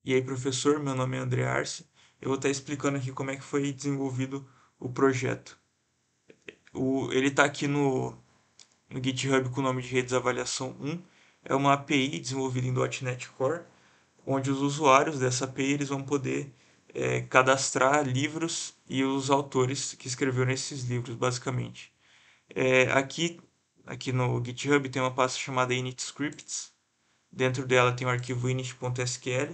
E aí, professor, meu nome é André Arce. Eu vou estar explicando aqui como é que foi desenvolvido o projeto. Ele está aqui no GitHub com o nome de Redes Avaliação 1. É uma API desenvolvida em .NET Core, onde os usuários dessa API eles vão poder cadastrar livros e os autores que escreveram esses livros, basicamente. Aqui no GitHub tem uma pasta chamada init.scripts. Dentro dela tem o arquivo init.sql.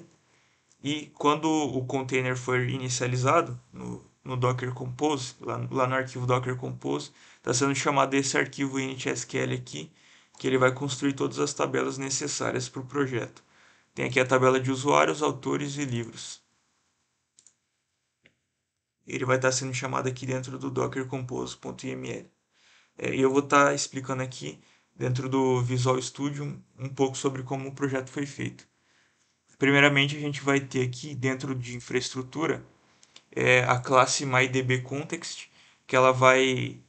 E quando o container for inicializado no Docker Compose, lá no arquivo Docker Compose, está sendo chamado esse arquivo init.sql aqui, que ele vai construir todas as tabelas necessárias para o projeto. Tem aqui a tabela de usuários, autores e livros. Ele vai estar sendo chamado aqui dentro do Docker Compose.yml. E eu vou estar explicando aqui, dentro do Visual Studio, um pouco sobre como o projeto foi feito. Primeiramente, a gente vai ter aqui, dentro de infraestrutura, a classe MyDBContext, que ela vai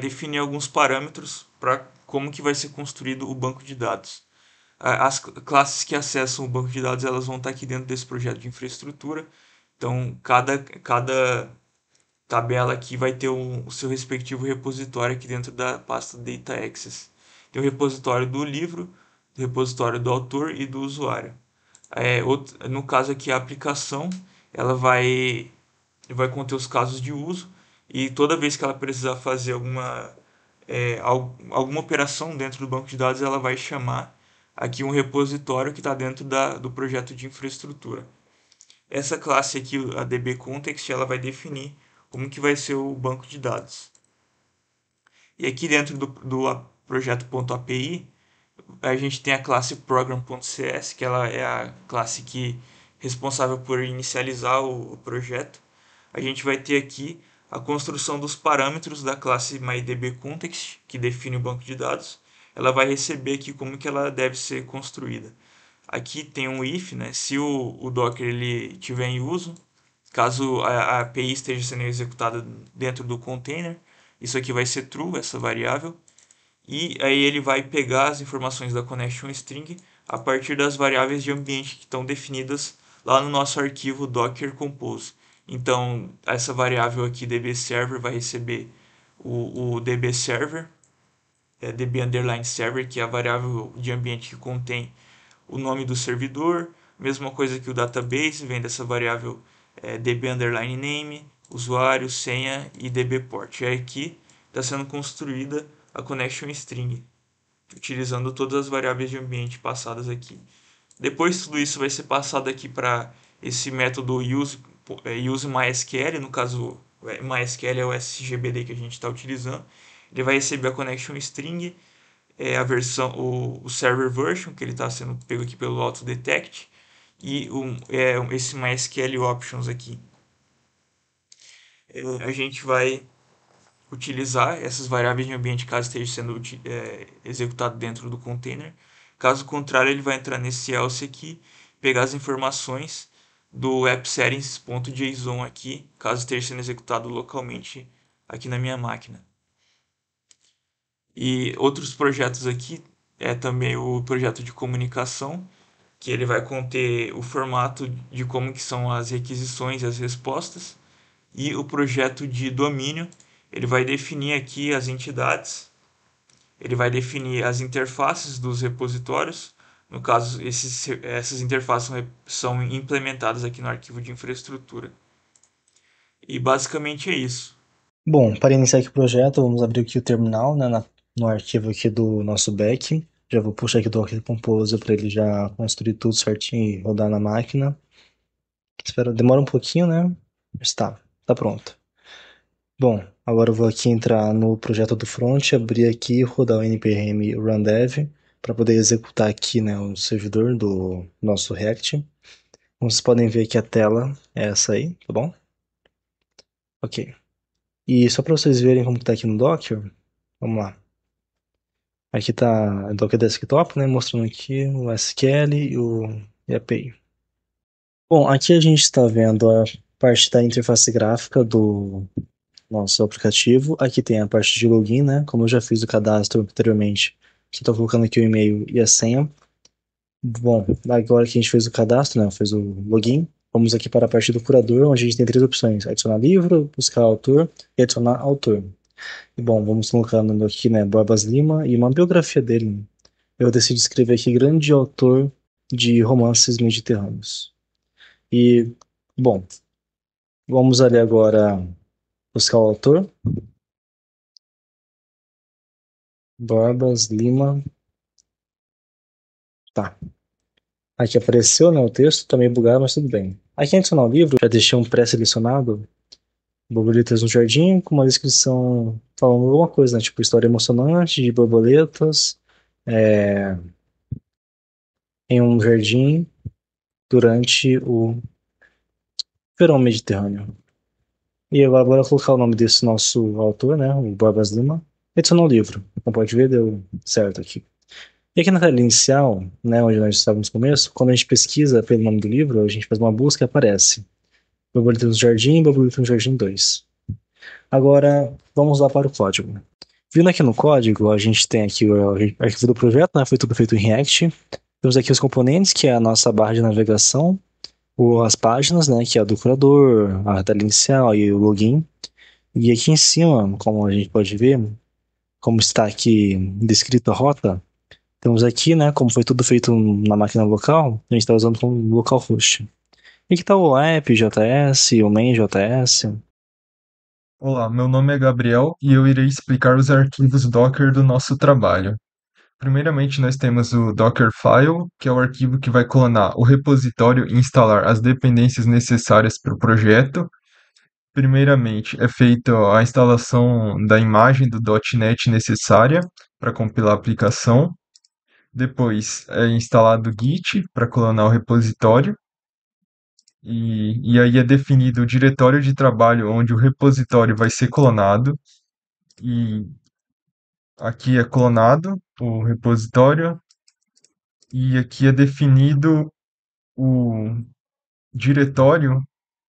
definir alguns parâmetros para como que vai ser construído o banco de dados. As classes que acessam o banco de dados elas vão estar aqui dentro desse projeto de infraestrutura. Então, cada tabela aqui vai ter o seu respectivo repositório aqui dentro da pasta Data Access. Tem o repositório do livro, o repositório do autor e do usuário. No caso aqui, a aplicação ela vai conter os casos de uso e toda vez que ela precisar fazer alguma operação dentro do banco de dados, ela vai chamar aqui um repositório que está dentro do projeto de infraestrutura. Essa classe aqui, a DBContext, ela vai definir como que vai ser o banco de dados. E aqui dentro do projeto .api, a gente tem a classe program.cs, que ela é a classe que responsável por inicializar o projeto. A gente vai ter aqui a construção dos parâmetros da classe MyDBContext, que define o banco de dados. Ela vai receber aqui como que ela deve ser construída. Aqui tem um if, né? Se o Docker ele estiver em uso, caso a API esteja sendo executada dentro do container, isso aqui vai ser true, essa variável. E aí ele vai pegar as informações da connection string a partir das variáveis de ambiente que estão definidas lá no nosso arquivo Docker Compose. Então, essa variável aqui, dbServer, vai receber o dbServer, db underline server, que é a variável de ambiente que contém o nome do servidor. Mesma coisa que o database, vem dessa variável db underline name, usuário, senha e dbport. E aqui está sendo construída a connection string, utilizando todas as variáveis de ambiente passadas aqui. Depois tudo isso vai ser passado aqui para esse método useMySQL, no caso MySQL é o SGBD que a gente está utilizando. Ele vai receber a connection string, a versão, o server version, que ele está sendo pego aqui pelo autodetect, e esse MySQL options aqui. A gente vai utilizar essas variáveis de ambiente caso esteja sendo executado dentro do container. Caso contrário, ele vai entrar nesse else aqui, pegar as informações do appsettings.json aqui, caso esteja sendo executado localmente aqui na minha máquina. E outros projetos aqui é também o projeto de comunicação, que ele vai conter o formato de como que são as requisições e as respostas, e o projeto de domínio, ele vai definir aqui as entidades, ele vai definir as interfaces dos repositórios. No caso, essas interfaces são implementadas aqui no arquivo de infraestrutura. E basicamente é isso. Bom, para iniciar aqui o projeto, vamos abrir aqui o terminal, né, no arquivo aqui do nosso back. Já vou puxar aqui o Docker Compose para ele já construir tudo certinho e rodar na máquina. Espera, demora um pouquinho, né? Tá pronto. Bom, agora eu vou aqui entrar no projeto do front, abrir aqui e rodar o npm run dev para poder executar aqui, né, o servidor do nosso React. Como vocês podem ver aqui a tela é essa aí, tá bom? Ok. E só para vocês verem como está aqui no Docker, vamos lá. Aqui está o Docker Desktop, né, mostrando aqui o SQL e a API. Bom, aqui a gente está vendo a parte da interface gráfica do nosso aplicativo. Aqui tem a parte de login, né? Como eu já fiz o cadastro anteriormente, estou colocando aqui o e-mail e a senha. Bom, agora que a gente fez o cadastro, né, fez o login, vamos aqui para a parte do curador, onde a gente tem três opções: adicionar livro, buscar autor e adicionar autor. E bom, vamos colocar o nome aqui, né, Borbas Lima e uma biografia dele. Eu decidi escrever aqui grande autor de romances mediterrâneos. E, bom, vamos ali agora buscar o autor, Borbas Lima, tá. Aqui apareceu, né, o texto, tá meio bugado, mas tudo bem. Aqui em adicionar o livro, já deixei um pré-selecionado, Borboletas no Jardim, com uma descrição falando alguma coisa, né, tipo história emocionante de borboletas é, em um jardim durante o verão mediterrâneo. E agora bora colocar o nome desse nosso autor, né, o Borbas Lima, e adicionar o livro. Como pode ver, deu certo aqui. E aqui na tela inicial, né, onde nós estávamos no começo, quando a gente pesquisa pelo nome do livro, a gente faz uma busca e aparece Borboletas no Jardim, Borboletas no Jardim 2. Agora, vamos lá para o código. Vindo aqui no código, a gente tem aqui o arquivo do projeto, né, foi tudo feito em React. Temos aqui os componentes, que é a nossa barra de navegação, as páginas, né, que é a do curador, a tela inicial e o login. E aqui em cima, como a gente pode ver, como está aqui descrito a rota, temos aqui, né, como foi tudo feito na máquina local, a gente está usando como localhost. E aqui está o app JS, o main JS. Olá, meu nome é Gabriel e eu irei explicar os arquivos Docker do nosso trabalho. Primeiramente, nós temos o Dockerfile, que é o arquivo que vai clonar o repositório e instalar as dependências necessárias para o projeto. Primeiramente, é feita a instalação da imagem do .NET necessária para compilar a aplicação. Depois, é instalado o Git para clonar o repositório. E aí é definido o diretório de trabalho onde o repositório vai ser clonado. E aqui é clonado o repositório e aqui é definido o diretório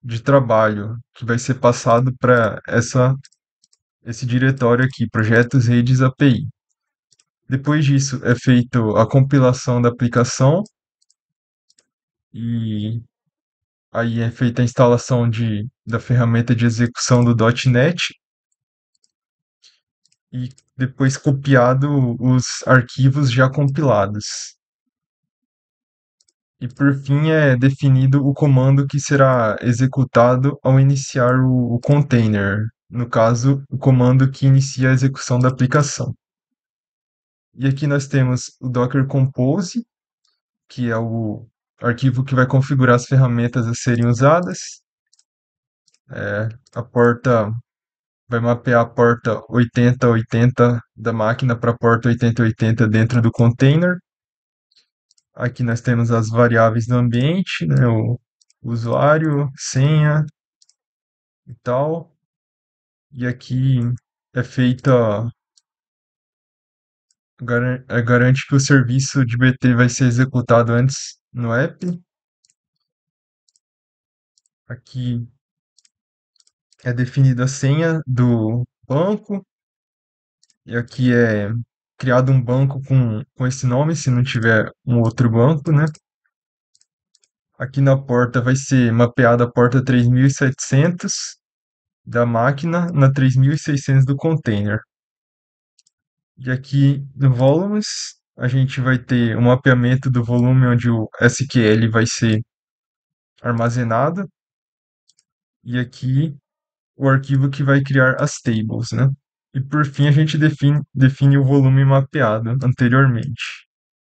de trabalho que vai ser passado para esse diretório aqui, projetos redes API. Depois disso é feito a compilação da aplicação e aí é feita a instalação da ferramenta de execução do .NET e depois copiado os arquivos já compilados. E por fim é definido o comando que será executado ao iniciar o container, no caso, o comando que inicia a execução da aplicação. E aqui nós temos o Docker Compose, que é o arquivo que vai configurar as ferramentas a serem usadas. A porta vai mapear a porta 8080 da máquina para a porta 8080 dentro do container. Aqui nós temos as variáveis do ambiente, né, o usuário, senha e tal. E aqui é feita, garante que o serviço de BT vai ser executado antes no app. Aqui é definida a senha do banco. E aqui é criado um banco com esse nome, se não tiver um outro banco, né? Aqui na porta vai ser mapeada a porta 3700 da máquina na 3600 do container. E aqui no volumes, a gente vai ter um mapeamento do volume onde o SQL vai ser armazenado. E aqui o arquivo que vai criar as tables, né? E por fim, a gente define o volume mapeado anteriormente.